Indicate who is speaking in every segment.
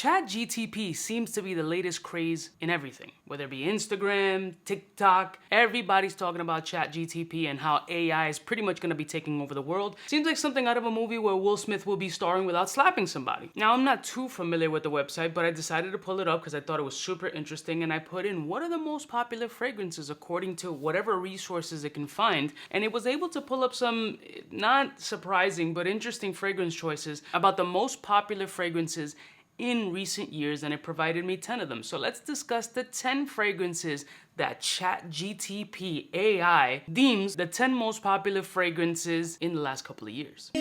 Speaker 1: Chat GTP seems to be the latest craze in everything, whether it be Instagram, TikTok. Everybody's talking about Chat GTP and how AI is pretty much gonna be taking over the world. Seems like something out of a movie where Will Smith will be starring without slapping somebody. Now, I'm not too familiar with the website, but I decided to pull it up because I thought it was super interesting, and I put in what are the most popular fragrances according to whatever resources it can find, and it was able to pull up some not surprising but interesting fragrance choices about the most popular fragrances in recent years, and it provided me 10 of them. So let's discuss the 10 fragrances that Chat GTP AI deems the 10 most popular fragrances in the last couple of years.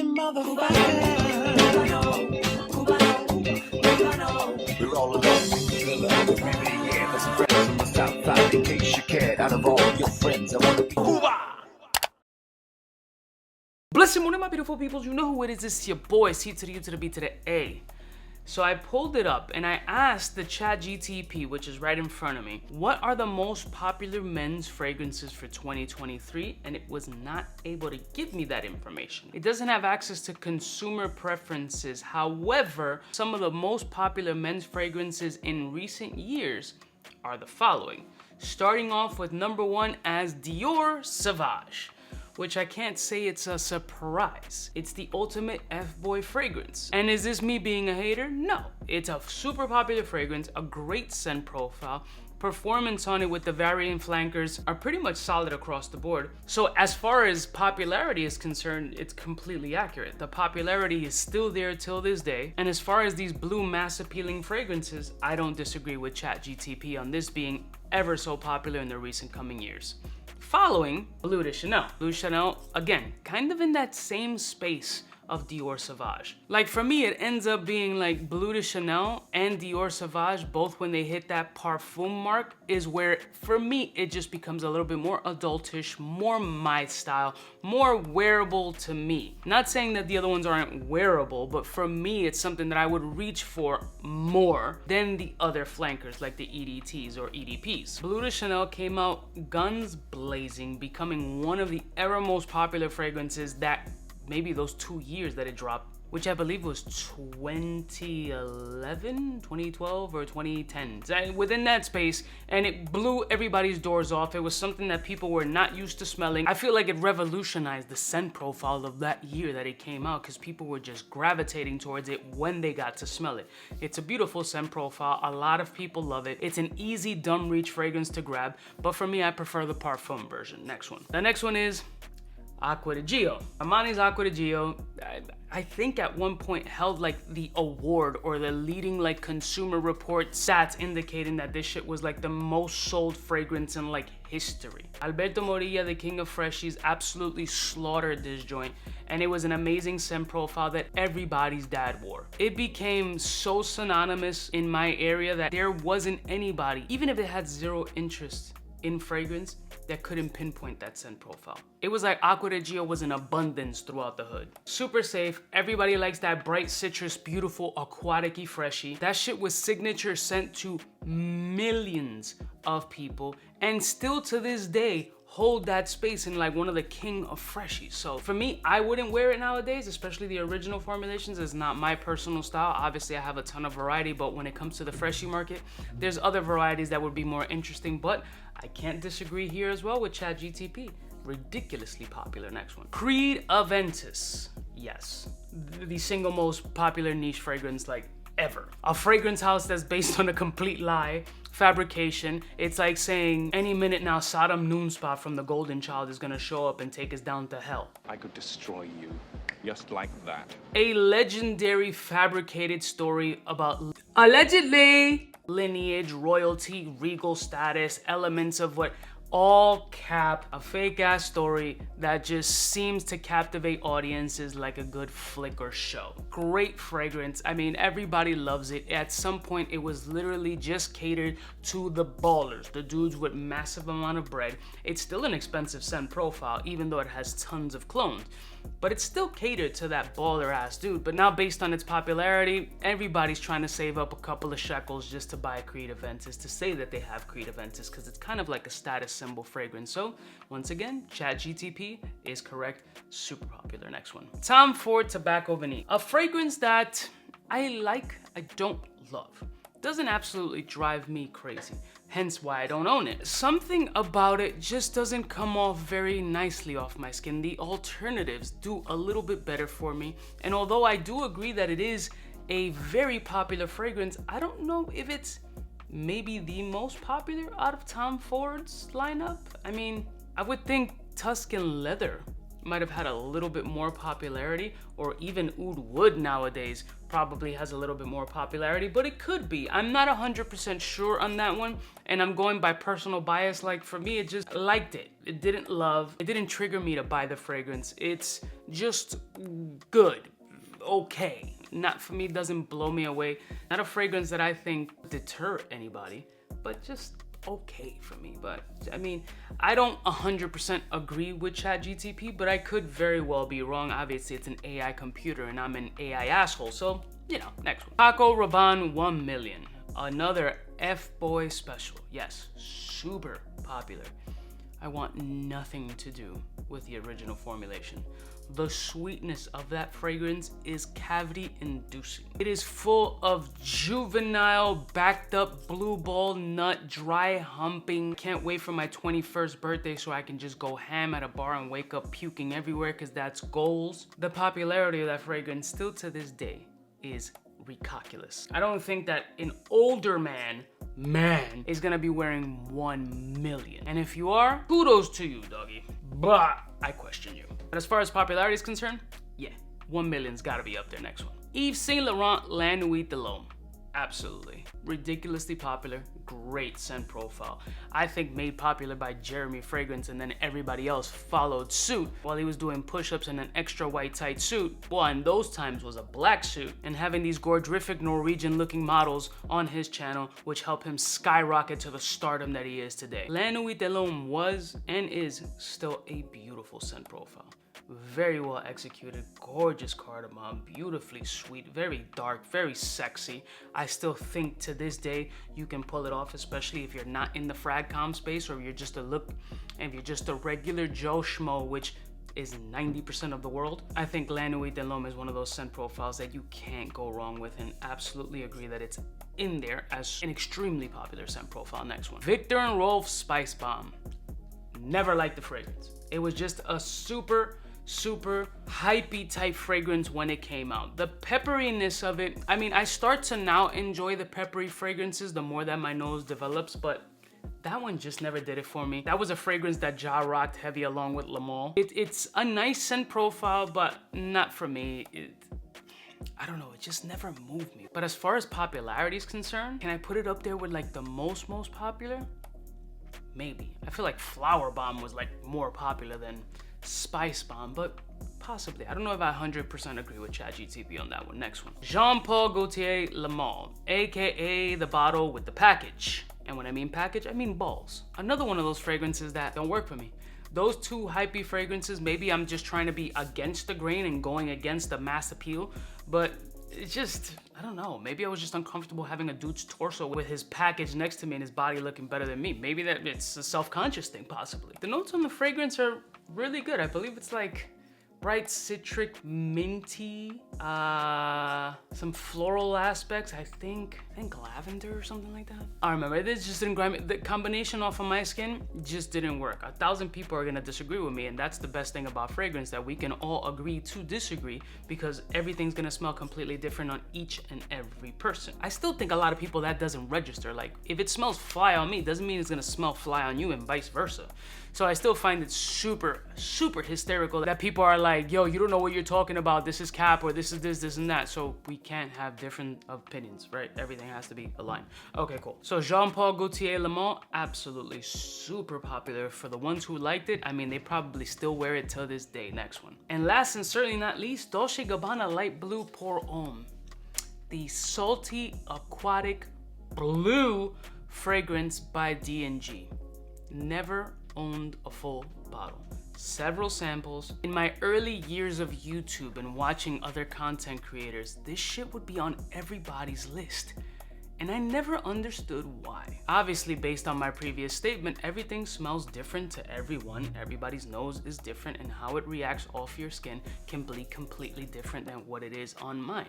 Speaker 1: Blessed morning, my beautiful peoples. You know who it is. It's your boy, C to the U to the B to the A. So I pulled it up and I asked the Chat GTP, which is right in front of me, what are the most popular men's fragrances for 2023? And it was not able to give me that information. It doesn't have access to consumer preferences. However, some of the most popular men's fragrances in recent years are the following. Starting off with number 1 as Dior Savage, which I can't say it's a surprise. It's the ultimate F-boy fragrance. And is this me being a hater? No. It's a super popular fragrance, a great scent profile. Performance on it with the variant flankers are pretty much solid across the board. So as far as popularity is concerned, it's completely accurate. The popularity is still there till this day. And as far as these blue mass appealing fragrances, I don't disagree with Chat GTP on this being ever so popular in the recent coming years. Following, Bleu de Chanel. Bleu de Chanel, again, kind of in that same space of Dior Savage. Like for me, it ends up being like Bleu de Chanel and Dior Savage, both when they hit that parfum mark, is where, for me, it just becomes a little bit more adultish, more my style, more wearable to me. Not saying that the other ones aren't wearable, but for me, it's something that I would reach for more than the other flankers like the EDTs or EDPs. Bleu de Chanel came out guns blazing, becoming one of the era most popular fragrances that maybe those 2 years that it dropped, which I believe was 2011, 2012, or 2010. Within that space, and it blew everybody's doors off. It was something that people were not used to smelling. I feel like it revolutionized the scent profile of that year that it came out because people were just gravitating towards it when they got to smell it. It's a beautiful scent profile. A lot of people love it. It's an easy dumb reach fragrance to grab, but for me, I prefer the parfum version. Next one. The next one is Acqua di Gio. Armani's Acqua di Gio, I think at one point held like the award or the leading like consumer report stats indicating that this shit was like the most sold fragrance in like history. Alberto Moria, the king of freshies, absolutely slaughtered this joint, and it was an amazing scent profile that everybody's dad wore. It became so synonymous in my area that there wasn't anybody, even if it had zero interest in fragrance, that couldn't pinpoint that scent profile. It was like Acqua di Gio was in abundance throughout the hood. Super safe. Everybody likes that bright citrus, beautiful, aquatic-y freshie. That shit was signature scent to millions of people, and still to this day hold that space in like one of the king of freshies. So for me, I wouldn't wear it nowadays, especially the original formulations. It's not my personal style. Obviously I have a ton of variety, but when it comes to the freshie market, there's other varieties that would be more interesting, but I can't disagree here as well with Chat GTP. Ridiculously popular. Next one. Creed Aventis. Yes, the single most popular niche fragrance like ever. A fragrance house that's based on a complete lie, fabrication. It's like saying any minute now Sodom Noonspot from the Golden Child is gonna show up and take us down to hell.
Speaker 2: I could destroy you, just like that.
Speaker 1: A legendary fabricated story about allegedly lineage, royalty, regal status, elements of what all cap, a fake ass story that just seems to captivate audiences like a good flick or show. Great fragrance. I mean, everybody loves it. At some point, it was literally just catered to the ballers, the dudes with massive amount of bread. It's still an expensive scent profile, even though it has tons of clones. But it's still catered to that baller ass dude. But now based on its popularity, everybody's trying to save up a couple of shekels just to buy Creed Aventis, to say that they have Creed Aventis, because it's kind of like a status symbol fragrance. So once again, Chat GTP is correct. Super popular. Next one. Tom Ford Tobacco Vanille. A fragrance that I like, I don't love. Doesn't absolutely drive me crazy, hence why I don't own it. Something about it just doesn't come off very nicely off my skin. The alternatives do a little bit better for me, and although I do agree that it is a very popular fragrance, I don't know if it's maybe the most popular out of Tom Ford's lineup. I mean, I would think Tuscan Leather might have had a little bit more popularity, or even Oud Wood nowadays probably has a little bit more popularity, but it could be. I'm not 100% sure on that one, and I'm going by personal bias. Like for me, it just liked it. It didn't trigger me to buy the fragrance. It's just good, okay. Not for me, doesn't blow me away. Not a fragrance that I think deter anybody, but just okay for me. But I mean, I don't 100% agree with Chat GTP, but I could very well be wrong. Obviously, it's an AI computer and I'm an AI asshole, so you know, next one. Paco Rabanne 1 million. Another F-boy special. Yes, super popular. I want nothing to do with the original formulation. The sweetness of that fragrance is cavity inducing. It is full of juvenile, backed up blue ball nut, dry humping. Can't wait for my 21st birthday so I can just go ham at a bar and wake up puking everywhere, because that's goals. The popularity of that fragrance still to this day is ridiculous. I don't think that an older man is gonna be wearing 1 million. And if you are, kudos to you, doggy. But I question you. But as far as popularity is concerned, yeah, 1 million's gotta be up there. Next one. Yves Saint Laurent La Nuit de Lome. Absolutely. Ridiculously popular, great scent profile. I think made popular by Jeremy Fragrance, and then everybody else followed suit while he was doing push-ups in an extra white tight suit. Well, in those times was a black suit, and having these gorgrific Norwegian looking models on his channel, which helped him skyrocket to the stardom that he is today. La Nuit de Lome was and is still a beautiful scent profile. Very well executed, gorgeous cardamom, beautifully sweet, very dark, very sexy. I still think to this day you can pull it off, especially if you're not in the fragcom space, or you're just a regular Joe Schmo, which is 90% of the world. I think La Nuit de Lome is one of those scent profiles that you can't go wrong with, and absolutely agree that it's in there as an extremely popular scent profile. Next one. Viktor and Rolf Spice Bomb. Never liked the fragrance. It was just a super hypey type fragrance when it came out. The pepperiness of it, I mean, I start to now enjoy the peppery fragrances the more that my nose develops, but that one just never did it for me. That was a fragrance that Ja rocked heavy along with Le Male. It's a nice scent profile, but not for me. I don't know, it just never moved me. But as far as popularity is concerned, can I put it up there with like the most popular? Maybe. I feel like Flower Bomb was like more popular than Spice Bomb, but possibly. I don't know if I 100% agree with Chat GTP on that one. Next one. Jean Paul Gaultier Le Male, aka the bottle with the package. And when I mean package, I mean balls. Another one of those fragrances that don't work for me. Those two hypey fragrances, maybe I'm just trying to be against the grain and going against the mass appeal, but it's just, I don't know, maybe I was just uncomfortable having a dude's torso with his package next to me and his body looking better than me. Maybe that it's a self-conscious thing, possibly. The notes on the fragrance are really good. I believe it's like bright citric minty, some floral aspects, I think lavender or something like that. I remember, this just didn't grab me. The combination off of my skin just didn't work. 1,000 people are gonna disagree with me, and that's the best thing about fragrance, that we can all agree to disagree, because everything's gonna smell completely different on each and every person. I still think a lot of people that doesn't register. Like, if it smells fly on me, doesn't mean it's gonna smell fly on you, and vice versa. So I still find it super hysterical that people are like, yo, you don't know what you're talking about, this is cap, or this is this and that. So we can't have different opinions, right? Everything has to be aligned. Okay, cool. So Jean Paul Gaultier Le Male, absolutely super popular. For the ones who liked it, I mean, they probably still wear it till this day. Next one. And last and certainly not least, Dolce Gabbana Light Blue Pour Homme. The salty aquatic blue fragrance by D&G. Never owned a full bottle. Several samples. In my early years of YouTube and watching other content creators, this shit would be on everybody's list, and I never understood why. Obviously, based on my previous statement, everything smells different to everyone. Everybody's nose is different, and how it reacts off your skin can be completely different than what it is on mine.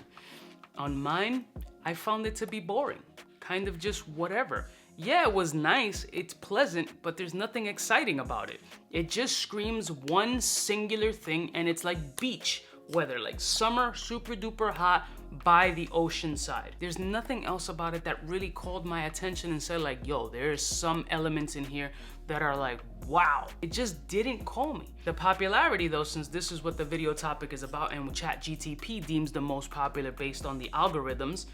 Speaker 1: On mine, I found it to be boring. Kind of just whatever. Yeah, it was nice, it's pleasant, but there's nothing exciting about it. It just screams one singular thing, and it's like beach weather, like summer, super duper hot by the ocean side. There's nothing else about it that really called my attention and said like, yo, there's some elements in here that are like, wow. It just didn't call me. The popularity though, since this is what the video topic is about and Chat GTP deems the most popular based on the algorithms,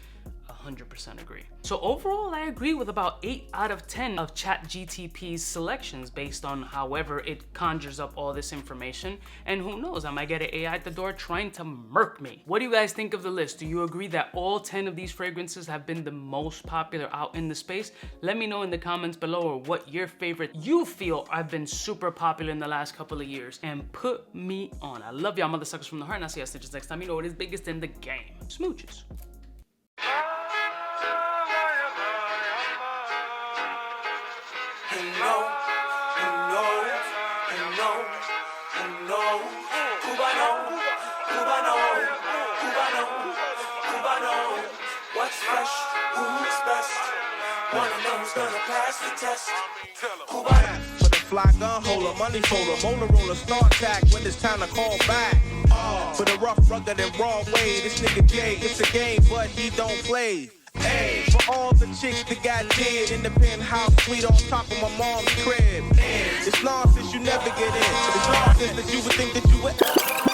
Speaker 1: 100% agree. So overall, I agree with about 8 out of 10 of Chat GTP's selections based on however it conjures up all this information. And who knows, I might get an AI at the door trying to murk me. What do you guys think of the list? Do you agree that all 10 of these fragrances have been the most popular out in the space? Let me know in the comments below, or what your favorite you feel have been super popular in the last couple of years, and put me on. I love y'all mother suckers from the heart, and I'll see you stitches next time. You know it is biggest in the game. Smooches.
Speaker 3: Cubaknow, what's fresh, who's best? Wanna know who's gonna pass the test? Cubaknow.
Speaker 4: For the fly gun holder, money folder, motor roller, start tag when it's time to call back. For the rough, rugged, and raw way, this nigga Jay, it's a game, but he don't play. Hey, for all the chicks that got dead in the penthouse suite on top of my mom's crib. It's nonsense you never get in. It's nonsense that you would think that you would.